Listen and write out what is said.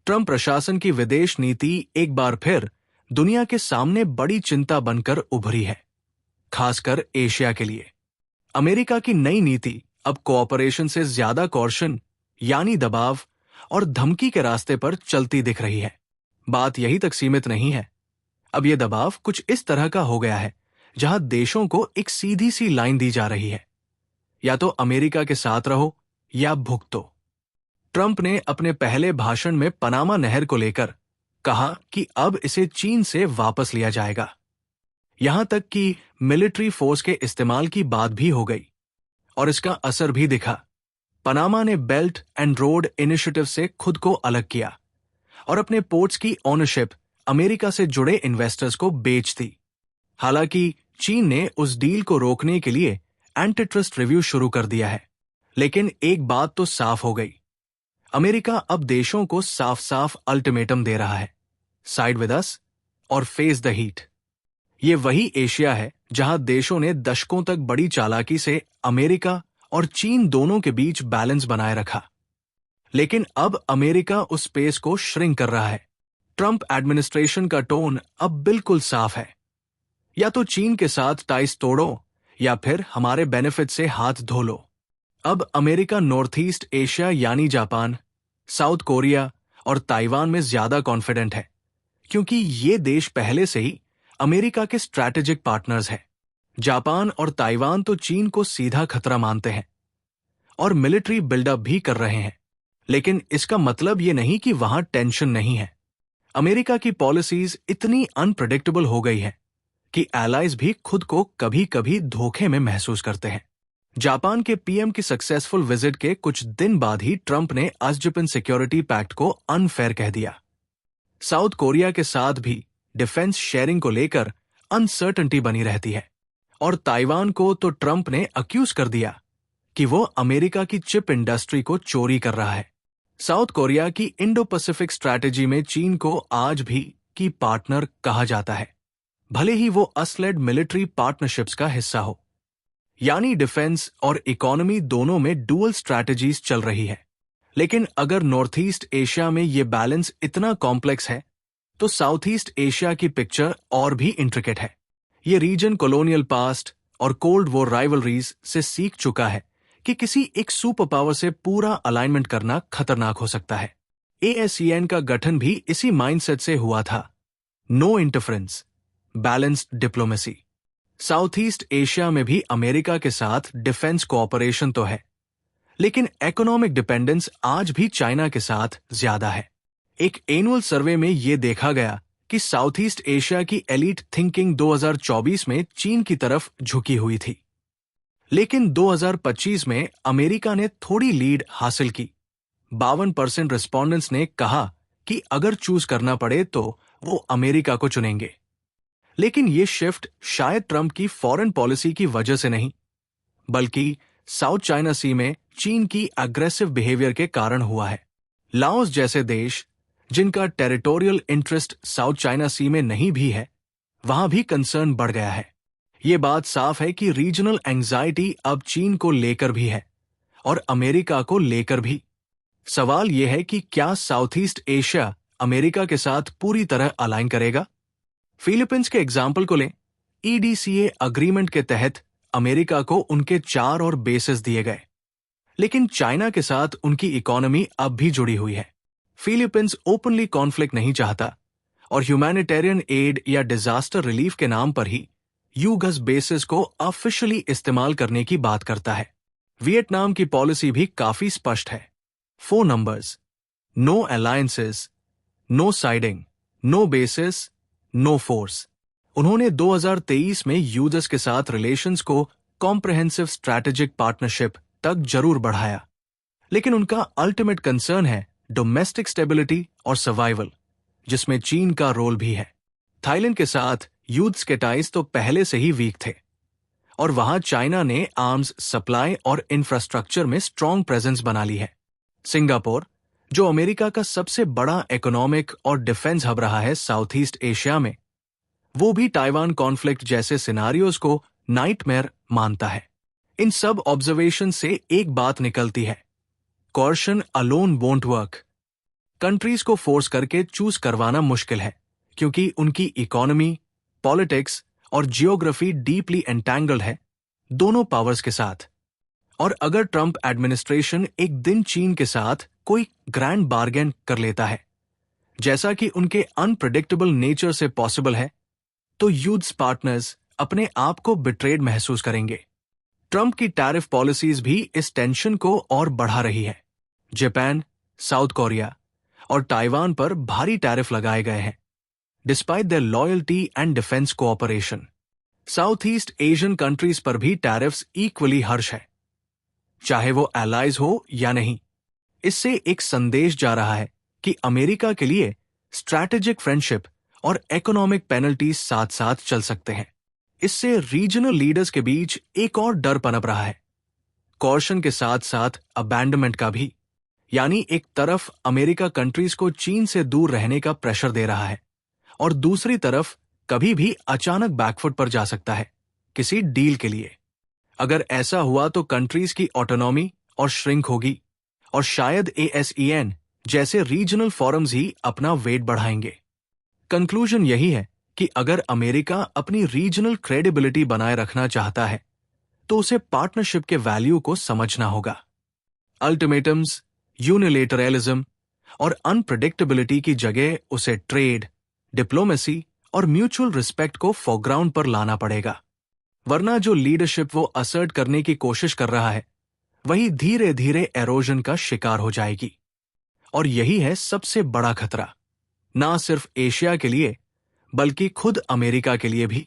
Trump प्रशासन की विदेश नीति एक बार फिर दुनिया के सामने बड़ी चिंता बनकर उभरी है, खासकर एशिया के लिए। अमेरिका की नई नीति अब कोऑपरेशन से ज्यादा कॉर्शन यानी दबाव और धमकी के रास्ते पर चलती दिख रही है। बात यही तक सीमित नहीं है। अब यह दबाव कुछ इस तरह का हो गया है जहां देशों को एक सीधी सी लाइन दी जा रही है, या तो अमेरिका के साथ रहो या भुगतो। ट्रंप ने अपने पहले भाषण में पनामा नहर को लेकर कहा कि अब इसे चीन से वापस लिया जाएगा। यहां तक कि मिलिट्री फोर्स के इस्तेमाल की बात भी हो गई और इसका असर भी दिखा। पनामा ने बेल्ट एंड रोड इनिशिएटिव से खुद को अलग किया और अपने पोर्ट्स की ओनरशिप अमेरिका से जुड़े इन्वेस्टर्स को बेच दी। हालांकि चीन ने उस डील को रोकने के लिए एंटी ट्रस्ट रिव्यू शुरू कर दिया है, लेकिन एक बात तो साफ हो गई। अमेरिका अब देशों को साफ साफ अल्टीमेटम दे रहा है, साइड विद अस और फेस द हीट। ये वही एशिया है जहां देशों ने दशकों तक बड़ी चालाकी से अमेरिका और चीन दोनों के बीच बैलेंस बनाए रखा, लेकिन अब अमेरिका उस स्पेस को श्रिंक कर रहा है। ट्रंप एडमिनिस्ट्रेशन का टोन अब बिल्कुल साफ है, या तो चीन के साथ टाइस तोड़ो या फिर हमारे बेनिफिट से हाथ धो लो। अब अमेरिका नॉर्थ ईस्ट एशिया यानी जापान, साउथ कोरिया और ताइवान में ज्यादा कॉन्फिडेंट है, क्योंकि ये देश पहले से ही अमेरिका के स्ट्रैटेजिक पार्टनर्स हैं। जापान और ताइवान तो चीन को सीधा खतरा मानते हैं और मिलिट्री बिल्डअप भी कर रहे हैं, लेकिन इसका मतलब ये नहीं कि वहां टेंशन नहीं है। अमेरिका की पॉलिसीज इतनी अनप्रेडिक्टेबल हो गई है कि एलाइज भी खुद को कभी कभी धोखे में महसूस करते हैं। जापान के पीएम की सक्सेसफुल विजिट के कुछ दिन बाद ही ट्रंप ने ASEAN सिक्योरिटी पैक्ट को अनफेयर कह दिया। साउथ कोरिया के साथ भी डिफेंस शेयरिंग को लेकर अनसर्टेनिटी बनी रहती है, और ताइवान को तो ट्रंप ने अक्यूज कर दिया कि वो अमेरिका की चिप इंडस्ट्री को चोरी कर रहा है। साउथ कोरिया की इंडो पैसिफिक स्ट्रैटेजी में चीन को आज भी की पार्टनर कहा जाता है, भले ही वो असलेड मिलिट्री पार्टनरशिप्स का हिस्सा हो। यानी डिफेंस और इकोनॉमी दोनों में डुअल स्ट्रैटेजीज चल रही है। लेकिन अगर नॉर्थ ईस्ट एशिया में ये बैलेंस इतना कॉम्प्लेक्स है, तो साउथ ईस्ट एशिया की पिक्चर और भी इंट्रिकेट है। ये रीजन कॉलोनियल पास्ट और कोल्ड वॉर राइवलरीज से सीख चुका है कि किसी एक सुपर पावर से पूरा अलाइनमेंट करना खतरनाक हो सकता है। ASEAN का गठन भी इसी माइंडसेट से हुआ था। No interference, balanced diplomacy. South East Asia में भी अमेरिका के साथ डिफेंस कोऑपरेशन तो है, लेकिन इकोनॉमिक डिपेंडेंस आज भी चाइना के साथ ज्यादा है। एक एनुअल सर्वे में यह देखा गया कि साउथ ईस्ट एशिया की एलीट थिंकिंग 2024 में चीन की तरफ झुकी हुई थी, लेकिन 2025 में अमेरिका ने थोड़ी लीड हासिल की। 52% रिस्पोंडेंट्स ने कहा कि अगर चूज करना पड़े तो वो अमेरिका को चुनेंगे। लेकिन ये शिफ्ट शायद ट्रंप की फॉरेन पॉलिसी की वजह से नहीं, बल्कि साउथ चाइना सी में चीन की अग्रेसिव बिहेवियर के कारण हुआ है। लाओस जैसे देश, जिनका टेरिटोरियल इंटरेस्ट साउथ चाइना सी में नहीं भी है, वहां भी कंसर्न बढ़ गया है। ये बात साफ है कि रीजनल एंग्जाइटी अब चीन को लेकर भी है और अमेरिका को लेकर भी। सवाल यह है कि क्या साउथ ईस्ट एशिया अमेरिका के साथ पूरी तरह अलाइन करेगा? फिलीपींस के एग्जाम्पल को लें। EDCA अग्रीमेंट के तहत अमेरिका को उनके 4 और बेसेस दिए गए, लेकिन चाइना के साथ उनकी इकोनॉमी अब भी जुड़ी हुई है। फिलीपींस ओपनली कॉन्फ्लिक्ट नहीं चाहता और ह्यूमैनिटेरियन एड या डिजास्टर रिलीफ के नाम पर ही यूगस बेसिस को ऑफिशियली इस्तेमाल करने की बात करता है। वियतनाम की पॉलिसी भी काफी स्पष्ट है। 4 numbers, no alliances, no siding, no basis, no force. उन्होंने 2023 में यूजस के साथ रिलेशंस को कॉम्प्रिहेंसिव स्ट्रैटेजिक पार्टनरशिप तक जरूर बढ़ाया, लेकिन उनका अल्टीमेट कंसर्न है डोमेस्टिक स्टेबिलिटी और सर्वाइवल, जिसमें चीन का रोल भी है। थाईलैंड के साथ यूथ्स के टाइज तो पहले से ही वीक थे और वहां चाइना ने आर्म्स सप्लाई और इंफ्रास्ट्रक्चर में स्ट्रॉन्ग प्रेजेंस बना ली है। सिंगापुर, जो अमेरिका का सबसे बड़ा इकोनॉमिक और डिफेंस हब रहा है साउथ ईस्ट एशिया में, वो भी ताइवान कॉन्फ्लिक्ट जैसे सिनारियोज को नाइटमेयर मानता है। इन सब ऑब्जर्वेशन से एक बात निकलती है, कॉर्शन अलोन वोंट वर्क। कंट्रीज को फोर्स करके चूज करवाना मुश्किल है, क्योंकि उनकी इकोनॉमी, पॉलिटिक्स और जियोग्राफी डीपली एंटैंगल्ड है दोनों पावर्स के साथ। और अगर ट्रंप एडमिनिस्ट्रेशन एक दिन चीन के साथ कोई ग्रैंड बार्गेन कर लेता है, जैसा कि उनके अनप्रेडिक्टेबल नेचर से पॉसिबल है, तो यूथ्स पार्टनर्स अपने आप को बिट्रेड महसूस करेंगे। ट्रंप की टैरिफ पॉलिसीज भी इस टेंशन को और बढ़ा रही है। जापान, साउथ कोरिया और ताइवान पर भारी टैरिफ लगाए गए हैं, despite their loyalty and defence cooperation. South east Asian countries पर भी टैरिफ्स इक्वली हर्ष है, चाहे वो एलाइज हो या नहीं। इससे एक संदेश जा रहा है कि अमेरिका के लिए स्ट्रैटेजिक फ्रेंडशिप और इकोनॉमिक पेनल्टीज साथ साथ चल सकते हैं। इससे रीजनल लीडर्स के बीच एक और डर पनप रहा है, कॉशन के साथ साथ अबैंडनमेंट का भी। यानी एक तरफ अमेरिका कंट्रीज को चीन से दूर रहने का प्रेशर दे रहा है, और दूसरी तरफ कभी भी अचानक बैकफुट पर जा सकता है किसी डील के लिए। अगर ऐसा हुआ तो कंट्रीज की ऑटोनॉमी और श्रिंक होगी, और शायद ASEAN जैसे रीजनल फोरम्स ही अपना वेट बढ़ाएंगे। कंक्लूजन यही है कि अगर अमेरिका अपनी रीजनल क्रेडिबिलिटी बनाए रखना चाहता है, तो उसे पार्टनरशिप के वैल्यू को समझना होगा। अल्टीमेटम्स, यूनिलेटरलिज्म और अनप्रेडिक्टेबिलिटी की जगह उसे ट्रेड, डिप्लोमेसी और म्यूचुअल रिस्पेक्ट को फोरग्राउंड पर लाना पड़ेगा। वरना जो लीडरशिप वो असर्ट करने की कोशिश कर रहा है, वही धीरे धीरे एरोजन का शिकार हो जाएगी। और यही है सबसे बड़ा खतरा, ना सिर्फ एशिया के लिए बल्कि खुद अमेरिका के लिए भी।